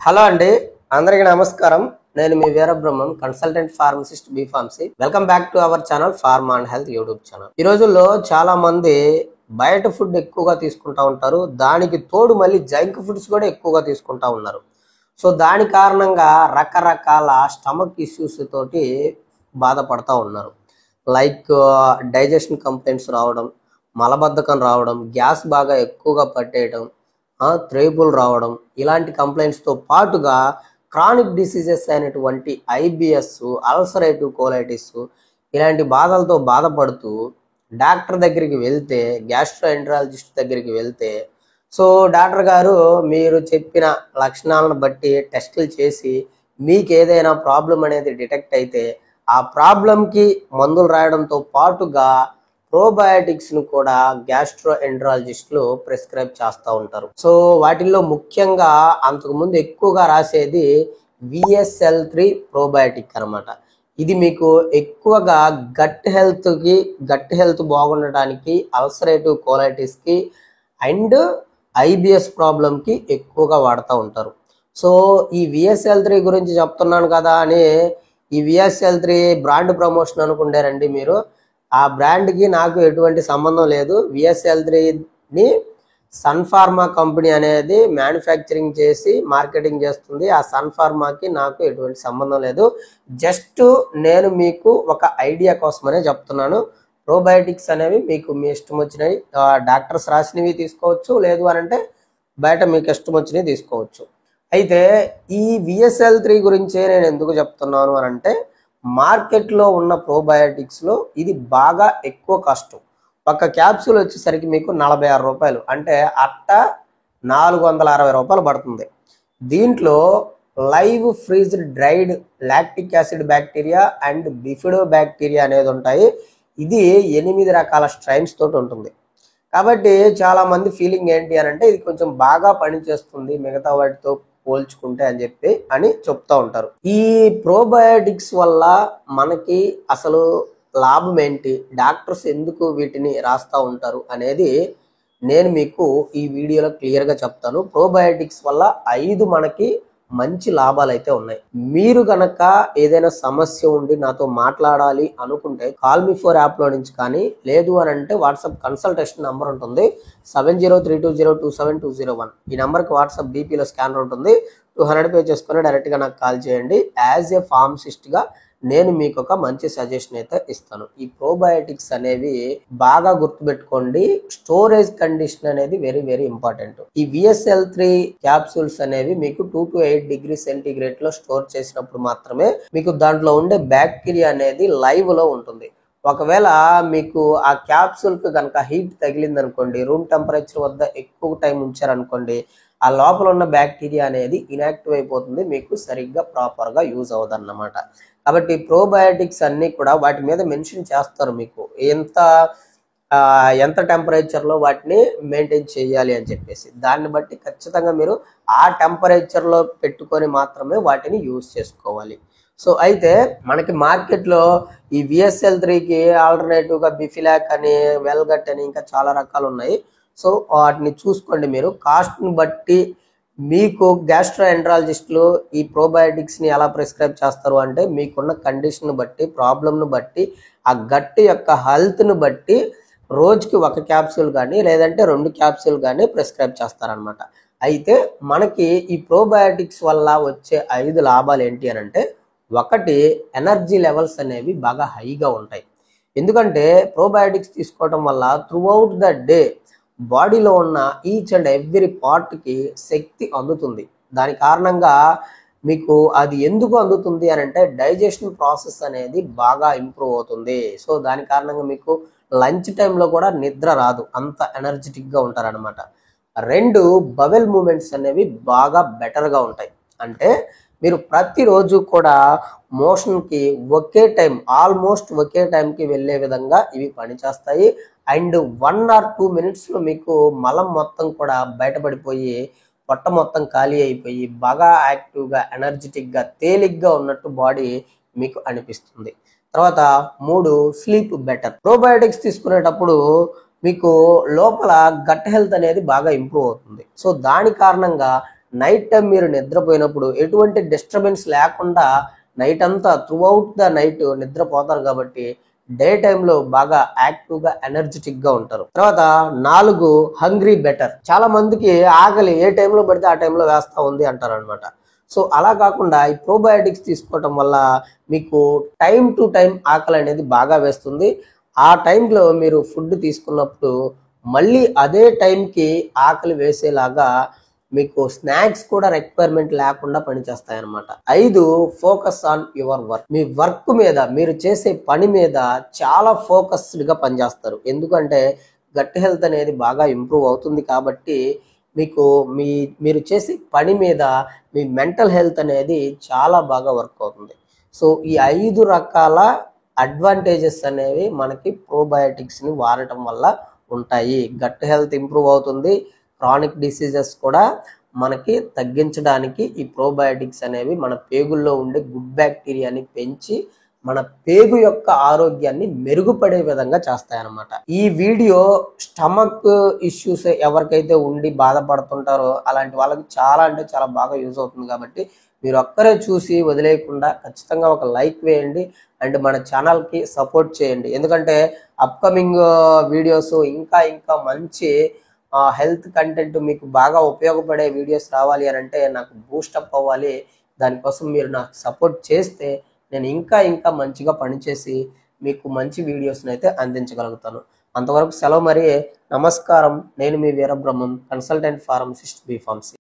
Hello అండి, అందరికీ నమస్కారం. నేను మీ Veerabrahmam, consultant pharmacist B pharmacy. Welcome back to our channel pharma and health YouTube channel. ఈ రోజుల్లో చాలా మంది బయట ఫుడ్ ఎక్కువగా తీసుకుంటా ఉంటారు. దానికి తోడు మళ్ళీ జంక్ ఫుడ్స్ కూడా ఎక్కువగా తీసుకుంటా ఉన్నారు. సో దాని కారణంగా రకరకాల స్టమక్ ఇష్యూస్ తోటి బాధపడతా ఉన్నారు. లైక్ డైజెషన్ కంప్లైంట్స్ రావడం, మలబద్ధకం రావడం, గ్యాస్ బాగా ఎక్కువగా పట్టేయడం, త్రేపులు రావడం, ఇలాంటి కంప్లైంట్స్తో పాటుగా క్రానిక్ డిసీజెస్ అయినటువంటి ఐబిఎస్, అల్సరేటివ్ కోలైటిస్ ఇలాంటి బాధలతో బాధపడుతూ డాక్టర్ దగ్గరికి వెళ్తే, గ్యాస్ట్రోఎంటరాలజిస్ట్ దగ్గరికి వెళ్తే, సో డాక్టర్ గారు మీరు చెప్పిన లక్షణాలను బట్టి టెస్టులు చేసి మీకు ఏదైనా ప్రాబ్లం అనేది డిటెక్ట్ అయితే ఆ ప్రాబ్లంకి మందులు రాయడంతో పాటుగా ప్రోబయాటిక్స్ను కూడా గ్యాస్ట్రోఎంటరాలజిస్టులు ప్రిస్క్రైబ్ చేస్తూ ఉంటారు. సో వాటిల్లో ముఖ్యంగా అంతకుముందు ఎక్కువగా రాసేది VSL3 ప్రోబయాటిక్ అనమాట. ఇది మీకు ఎక్కువగా గట్ హెల్త్ బాగుండటానికి, అల్సరేటివ్ కోలైటిస్కి అండ్ IBS ప్రాబ్లంకి ఎక్కువగా వాడుతూ ఉంటారు. సో ఈ VSL3 గురించి చెప్తున్నాను కదా అని ఈ VSL3 బ్రాండ్ ప్రమోషన్ అనుకుంటారండి మీరు. ఆ బ్రాండ్కి నాకు ఎటువంటి సంబంధం లేదు. VSL3ని సన్ ఫార్మా కంపెనీ అనేది మ్యానుఫ్యాక్చరింగ్ చేసి మార్కెటింగ్ చేస్తుంది. ఆ సన్ ఫార్మాకి నాకు ఎటువంటి సంబంధం లేదు. జస్ట్ నేను మీకు ఒక ఐడియా కోసమనే చెప్తున్నాను. ప్రోబయాటిక్స్ అనేవి మీకు మీ ఇష్టం వచ్చినవి డాక్టర్స్ రాసినవి తీసుకోవచ్చు, లేదు అని అంటే బయట మీకు ఇష్టం వచ్చినవి తీసుకోవచ్చు. అయితే ఈ VSL3 గురించే నేను ఎందుకు చెప్తున్నాను అని అంటే, మార్కెట్లో ఉన్న ప్రోబయాటిక్స్లో ఇది బాగా ఎక్కువ కాస్ట్. ఒక క్యాప్సూల్ వచ్చేసరికి మీకు 46 రూపాయలు, అంటే అట్ట 460 రూపాయలు పడుతుంది. దీంట్లో live freezed dried lactic acid bacteria and bifido bacteria అనేది ఉంటాయి. ఇది 8 రకాల స్ట్రైన్స్ తోటి ఉంటుంది. కాబట్టి చాలా మంది ఫీలింగ్ ఏంటి అని అంటే ఇది కొంచెం బాగా పనిచేస్తుంది మిగతా వాటితో పోల్చుకుంటే అని చెప్తూ ఉంటారు. ఈ ప్రోబయాటిక్స్ వల్ల మనకి అసలు లాభం ఏంటి, డాక్టర్స్ ఎందుకు వీటిని రాస్తూ ఉంటారు అనేది నేను మీకు ఈ వీడియోలో క్లియర్గా చెప్తాను. ప్రోబయాటిక్స్ వల్ల 5 మనకి మంచి లాభాలు అయితే ఉన్నాయి. మీరు గనక ఏదైనా సమస్య ఉండి నాతో మాట్లాడాలి అనుకుంటే కాల్-మీ-4 యాప్లో నుంచి కానీ, లేదు అని అంటే వాట్సాప్ కన్సల్టేషన్ నెంబర్ ఉంటుంది 7032027201. ఈ నెంబర్కి వాట్సాప్ DPలో స్కానర్ ఉంటుంది. 200 పే చేసుకుని డైరెక్ట్గా నాకు కాల్ చేయండి. యాజ్ ఏ ఫార్మసిస్ట్గా నేను మీకు ఒక మంచి సజెషన్ అయితే ఇస్తాను. ఈ ప్రోబయాటిక్స్ అనేవి బాగా గుర్తుపెట్టుకోండి. స్టోరేజ్ కండిషన్ అనేది వెరీ వెరీ ఇంపార్టెంట్. ఈ VSL3 క్యాప్సూల్స్ అనేవి మీకు 2 to 8 డిగ్రీ సెంటీగ్రేడ్ లో స్టోర్ చేసినప్పుడు మాత్రమే మీకు దాంట్లో ఉండే బ్యాక్టీరియా అనేది లైవ్ లో ఉంటుంది. ఒకవేళ మీకు ఆ క్యాప్సూల్ కు కనుక హీట్ తగిలింది అనుకోండి, రూమ్ టెంపరేచర్ వద్ద ఎక్కువ టైం ఉంచారనుకోండి, ఆ లోపల ఉన్న బ్యాక్టీరియా అనేది ఇనాక్టివ్ అయిపోతుంది, మీకు సరిగ్గా ప్రాపర్గా యూజ్ అవ్వదు అన్నమాట. కాబట్టి ప్రోబయాటిక్స్ అన్నీ కూడా వాటి మీద మెన్షన్ చేస్తారు, మీకు ఎంత టెంపరేచర్లో వాటిని మెయింటైన్ చేయాలి అని చెప్పేసి. దాన్ని బట్టి ఖచ్చితంగా మీరు ఆ టెంపరేచర్లో పెట్టుకొని మాత్రమే వాటిని యూజ్ చేసుకోవాలి. సో అయితే మనకి మార్కెట్లో ఈ VSL3కి ఆల్టర్నేటివ్గా బిఫిలాక్ అని, వెల్గట్ అని ఇంకా చాలా రకాలు ఉన్నాయి. సో వాటిని చూసుకోండి మీరు. కాస్ట్ని బట్టి మీకు గ్యాస్ట్రోఎంటరాలజిస్టులు ఈ ప్రోబయాటిక్స్ని ఎలా ప్రిస్క్రైబ్ చేస్తారు అంటే, మీకున్న కండిషన్ బట్టి, ప్రాబ్లంను బట్టి, ఆ గట్టి యొక్క హెల్త్ను బట్టి రోజుకి 1 క్యాప్సూల్ కానీ లేదంటే 2 క్యాప్సూల్ కానీ ప్రిస్క్రైబ్ చేస్తారనమాట. అయితే మనకి ఈ ప్రోబయాటిక్స్ వల్ల వచ్చే 5 లాభాలు ఏంటి అని అంటే, ఒకటి, ఎనర్జీ లెవెల్స్ అనేవి బాగా హైగా ఉంటాయి. ఎందుకంటే ప్రోబయాటిక్స్ తీసుకోవడం వల్ల త్రూఅవుట్ ద డే బాడీలో ఉన్న ఈచ్ అండ్ ఎవ్రీ పార్ట్కి శక్తి అందుతుంది. దాని కారణంగా మీకు అది ఎందుకు అందుతుంది అని అంటే, డైజెషన్ ప్రాసెస్ అనేది బాగా ఇంప్రూవ్ అవుతుంది. సో దాని కారణంగా మీకు లంచ్ టైంలో కూడా నిద్ర రాదు, అంత ఎనర్జెటిక్గా ఉంటారనమాట. 2, బవెల్ మూమెంట్స్ అనేవి బాగా బెటర్గా ఉంటాయి. అంటే మీరు ప్రతిరోజు కూడా మోషన్కి ఆల్మోస్ట్ ఒకే టైంకి వెళ్ళే విధంగా ఇవి పనిచేస్తాయి. అండ్ 1 or 2 మినిట్స్లో మీకు మలం మొత్తం కూడా బయటపడిపోయి పొట్ట మొత్తం ఖాళీ అయిపోయి బాగా యాక్టివ్గా, ఎనర్జెటిక్గా, తేలిగ్గా ఉన్నట్టు బాడీ మీకు అనిపిస్తుంది. తర్వాత 3, స్లీప్ బెటర్. ప్రోబయాటిక్స్ తీసుకునేటప్పుడు మీకు లోపల గట్ హెల్త్ అనేది బాగా ఇంప్రూవ్ అవుతుంది. సో దాని కారణంగా నైట్ టైం మీరు నిద్రపోయినప్పుడు ఎటువంటి డిస్టర్బెన్స్ లేకుండా నైట్ అంతా త్రూఅవుట్ ద నైట్ నిద్రపోతారు కాబట్టి డే టైంలో బాగా యాక్టివ్గా ఎనర్జెటిక్గా ఉంటారు. తర్వాత 4 హంగ్రీ బెటర్. చాలా మందికి ఆకలి ఏ టైంలో పడితే ఆ టైంలో వేస్తూ ఉంది అంటారు అనమాట. సో అలా కాకుండా ఈ ప్రోబయోటిక్స్ తీసుకోవటం వల్ల మీకు టైం టు టైం ఆకలి అనేది బాగా వేస్తుంది. ఆ టైంలో మీరు ఫుడ్ తీసుకున్నప్పుడు మళ్ళీ అదే టైంకి ఆకలి వేసేలాగా మీకు స్నాక్స్ కూడా రిక్వైర్మెంట్ లేకుండా పనిచేస్తాయి అనమాట. 5 focus on your work. Me work మీద, మీరు చేసే పని మీద చాలా ఫోకస్డ్గా పనిచేస్తారు. ఎందుకంటే గట్ హెల్త్ అనేది బాగా ఇంప్రూవ్ అవుతుంది కాబట్టి మీకు మీరు చేసే పని మీద మీ మెంటల్ హెల్త్ అనేది చాలా బాగా వర్క్ అవుతుంది. సో ఈ 5 రకాల అడ్వాంటేజెస్ అనేవి మనకి ప్రోబయోటిక్స్ని వాడటం వల్ల ఉంటాయి. గట్ హెల్త్ ఇంప్రూవ్ అవుతుంది. క్రానిక్ డిసీజెస్ కూడా మనకి తగ్గించడానికి ఈ ప్రోబయోటిక్స్ అనేవి మన పేగుల్లో ఉండే గుడ్ బ్యాక్టీరియాని పెంచి మన పేగు యొక్క ఆరోగ్యాన్ని మెరుగుపడే విధంగా చేస్తాయన్నమాట. ఈ వీడియో స్టమక్ ఇష్యూస్ ఎవరికైతే ఉండి బాధపడుతుంటారో అలాంటి వాళ్ళకి చాలా అంటే చాలా బాగా యూజ్ అవుతుంది కాబట్టి మీరు ఒక్కరే చూసి వదిలేయకుండా ఖచ్చితంగా ఒక లైక్ వేయండి అండ్ మన ఛానల్కి సపోర్ట్ చేయండి. ఎందుకంటే అప్కమింగ్ వీడియోస్ ఇంకా ఇంకా మంచి హెల్త్ కంటెంట్ మీకు బాగా ఉపయోగపడే వీడియోస్ రావాలి అని అంటే నాకు బూస్టప్ అవ్వాలి. దానికోసం మీరు నాకు సపోర్ట్ చేస్తే నేను ఇంకా ఇంకా మంచిగా పనిచేసి మీకు మంచి వీడియోస్ని అయితే అందించగలుగుతాను. అంతవరకు సెలవు. మరి నమస్కారం. నేను మీ Veerabrahmam, consultant pharmacist B pharmacy.